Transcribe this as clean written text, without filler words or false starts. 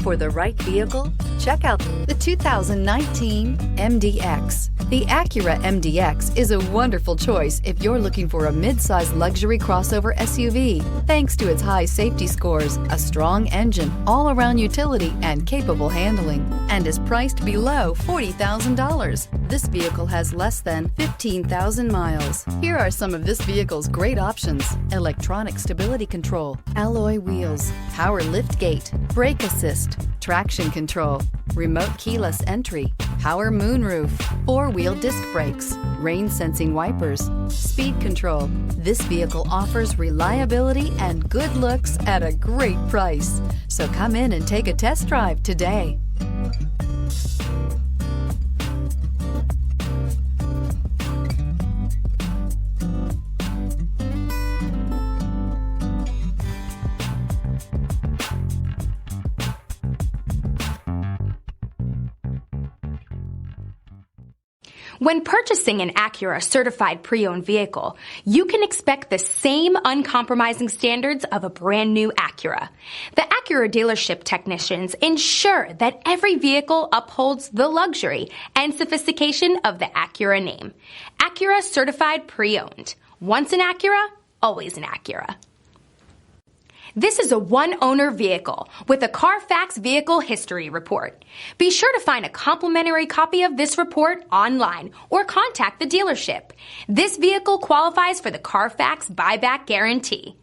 For the right vehicle, check out the 2019 MDX. The Acura MDX is a wonderful choice if you're looking for a mid-size luxury crossover SUV. Thanks to its high safety scores, a strong engine, all-around utility, and capable handling, and is priced below $40,000. This vehicle has less than 15,000 miles. Here are some of this vehicle's great options: electronic stability control, alloy wheels, power liftgate, brake assist, traction control, remote keyless entry, power moonroof, four-wheel disc brakes, rain-sensing wipers, speed control. This vehicle offers reliability and good looks at a great price. So come in and take a test drive today. When purchasing an Acura certified pre-owned vehicle, you can expect the same uncompromising standards of a brand new Acura. The Acura dealership technicians ensure that every vehicle upholds the luxury and sophistication of the Acura name. Acura certified pre-owned. Once an Acura, always an Acura. This is a one-owner vehicle with a Carfax Vehicle History Report. Be sure to find a complimentary copy of this report online or contact the dealership. This vehicle qualifies for the Carfax Buyback Guarantee.